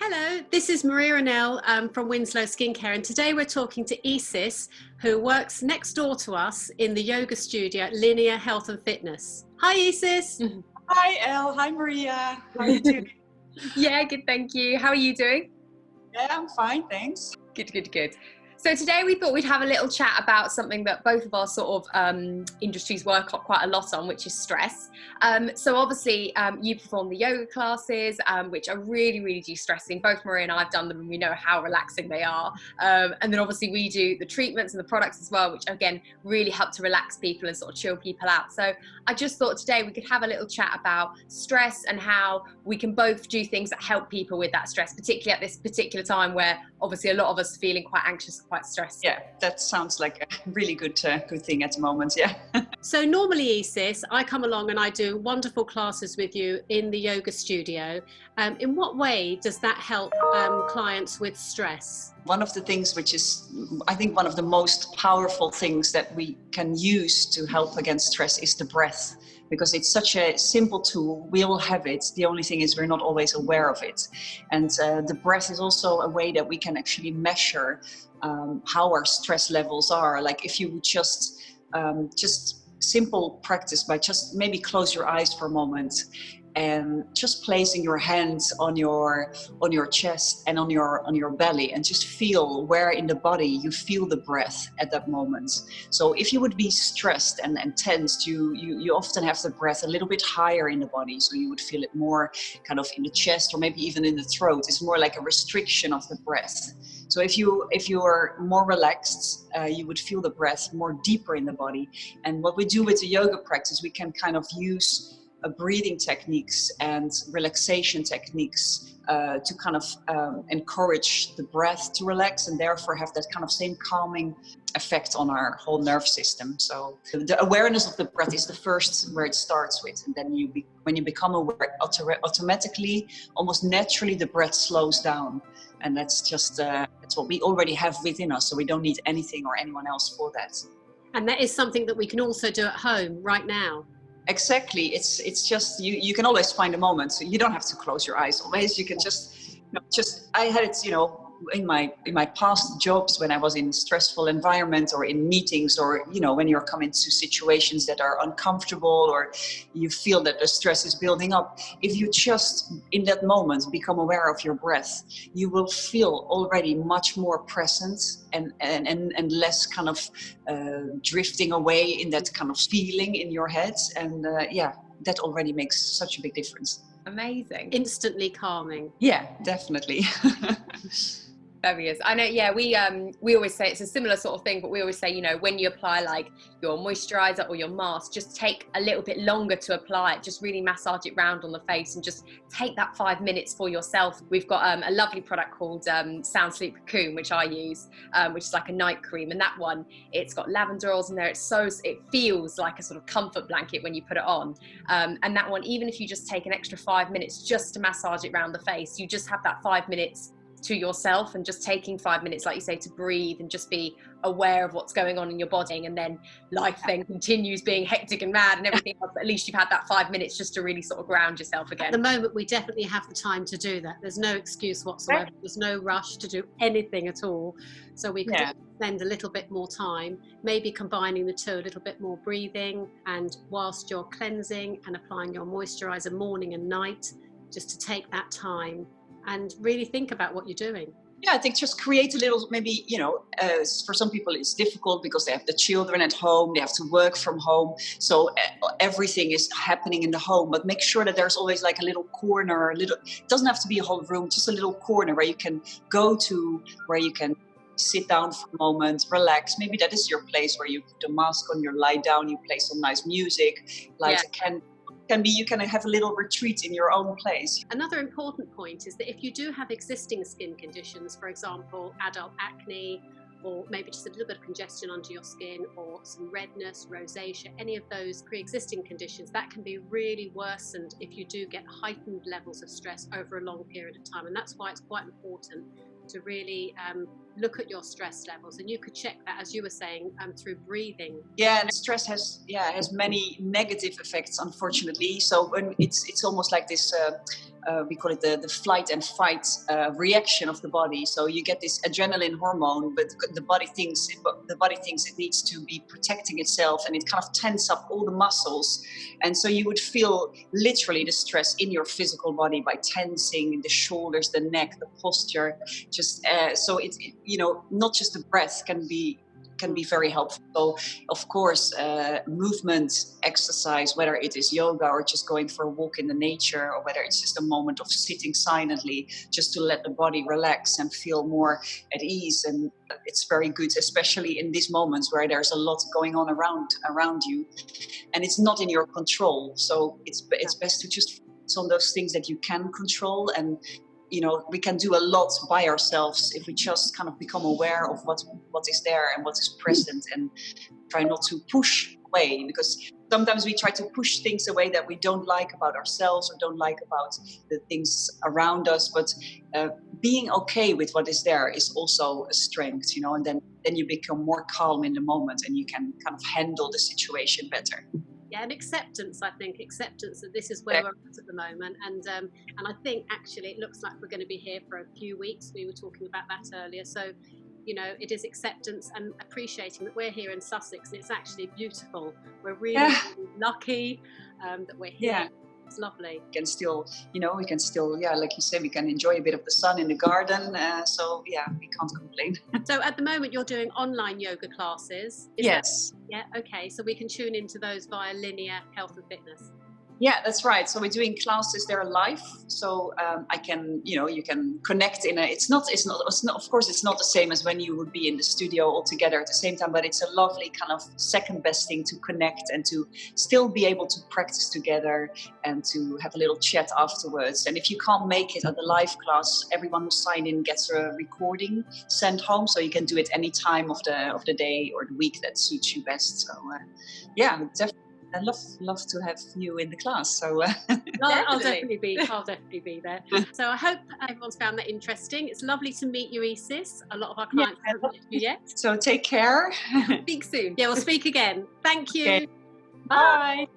Hello, this is Maria Rennell from Winslow Skincare, and today we're talking to Isis, who works next door to us in the yoga studio at Linear Health and Fitness. Hi Isis! Hi Elle, hi Maria, how are you doing? Yeah, good, thank you. How are you doing? Yeah, I'm fine, thanks. Good. So today we thought we'd have a little chat about something that both of our sort of industries work quite a lot on, which is stress. So obviously you perform the yoga classes, which are really de-stressing. Both Maria and I have done them and we know how relaxing they are. And then obviously we do the treatments and the products as well, which again, really help to relax people and sort of chill people out. So I just thought today we could have a little chat about stress and how we can both do things that help people with that stress, particularly at this particular time where obviously a lot of us are feeling quite anxious and quite stressed. Yeah, that sounds like a really good thing at the moment, yeah. So normally, Isis, I come along and I do wonderful classes with you in the yoga studio. In what way does that help clients with stress? One of the things which is, I think, one of the most powerful things that we can use to help against stress is the breath. Because it's such a simple tool, we all have it. The only thing is we're not always aware of it. And the breath is also a way that we can actually measure how our stress levels are. Like if you would just simple practice by just maybe close your eyes for a moment and just placing your hands on your chest and on your belly and just feel where in the body you feel the breath at that moment. So if you would be stressed and tensed, you often have the breath a little bit higher in the body, so you would feel it more kind of in the chest or maybe even in the throat. It's more like a restriction of the breath. So if you are more relaxed, you would feel the breath more deeper in the body. And what we do with the yoga practice, we can kind of use breathing techniques and relaxation techniques to kind of encourage the breath to relax and therefore have that kind of same calming effect on our whole nerve system. So the awareness of the breath is the first where it starts with, and then when you become aware, automatically, almost naturally, the breath slows down. And that's just that's what we already have within us, so we don't need anything or anyone else for that. And that is something that we can also do at home right now. Exactly. It's just you can always find a moment. So you don't have to close your eyes always. You can just I had it, in my past jobs when I was in stressful environments or in meetings or when you're coming to situations that are uncomfortable or you feel that the stress is building up. If you just in that moment become aware of your breath, you will feel already much more present and less kind of drifting away in that kind of feeling in your head. And that already makes such a big difference. Amazing. Instantly calming. Yeah, definitely. Fabulous. I know, yeah, we always say it's a similar sort of thing, but we always say, when you apply like your moisturizer or your mask, just take a little bit longer to apply it, just really massage it round on the face and just take that 5 minutes for yourself. We've got a lovely product called Sound Sleep COCOON, which I use, which is like a night cream, and that one, it's got lavender oils in there. It feels like a sort of comfort blanket when you put it on. And that one, even if you just take an extra 5 minutes just to massage it round the face, you just have that 5 minutes to yourself and just taking 5 minutes, like you say, to breathe and just be aware of what's going on in your body. And then life then continues being hectic and mad and everything else, but at least you've had that 5 minutes just to really sort of ground yourself again. At the moment, we definitely have the time to do that. There's no excuse whatsoever. There's no rush to do anything at all. So we could spend a little bit more time, maybe combining the two, a little bit more breathing, and whilst you're cleansing and applying your moisturizer morning and night, just to take that time and really think about what you're doing. Yeah, I think just create a little, maybe, for some people it's difficult because they have the children at home, they have to work from home. So everything is happening in the home, but make sure that there's always like a little corner, it doesn't have to be a whole room, just a little corner where you can go to, where you can sit down for a moment, relax. Maybe that is your place where you put the mask on, you lie down, you play some nice music, light a candle. You can have a little retreat in your own place. Another important point is that if you do have existing skin conditions, for example, adult acne, or maybe just a little bit of congestion under your skin or some redness, rosacea, any of those pre-existing conditions, that can be really worsened if you do get heightened levels of stress over a long period of time. And that's why it's quite important to really look at your stress levels, and you could check that, as you were saying, through breathing. Yeah, and stress has many negative effects, unfortunately. So when it's almost like this we call it the flight and fight reaction of the body. So you get this adrenaline hormone, but the body thinks it needs to be protecting itself, and it kind of tense up all the muscles. And so you would feel literally the stress in your physical body by tensing the shoulders, the neck, the posture. Just so it not just the breath can be very helpful. So of course, movement, exercise, whether it is yoga or just going for a walk in the nature, or whether it's just a moment of sitting silently, just to let the body relax and feel more at ease. And it's very good, especially in these moments where there's a lot going on around you, and it's not in your control. So it's best to just focus on those things that you can control. And we can do a lot by ourselves if we just kind of become aware of what is there and what is present, and try not to push away, because sometimes we try to push things away that we don't like about ourselves or don't like about the things around us. But being okay with what is there is also a strength, and then you become more calm in the moment, and you can kind of handle the situation better. Yeah, and acceptance, I think, that this is where we're at the moment. And I think actually it looks like we're going to be here for a few weeks. We were talking about that earlier. So, it is acceptance and appreciating that we're here in Sussex. And it's actually beautiful. We're really lucky that we're here. Yeah. It's lovely. We can still, like you say, we can enjoy a bit of the sun in the garden. So yeah, we can't complain. So at the moment you're doing online yoga classes. Yes. Okay. So we can tune into those via Linear Health and Fitness. Yeah, that's right. So we're doing classes, they're live. So I can, you can connect in it's not, of course, it's not the same as when you would be in the studio all together at the same time, but it's a lovely kind of second best thing to connect and to still be able to practice together and to have a little chat afterwards. And if you can't make it at the live class, everyone who signs in gets a recording sent home. So you can do it any time of the day or the week that suits you best. So definitely. I'd love to have you in the class. So I'll definitely be there. So I hope everyone's found that interesting. It's lovely to meet you, Isis. A lot of our clients haven't met you yet. So take care. Speak soon. Yeah, we'll speak again. Thank you. Okay. Bye.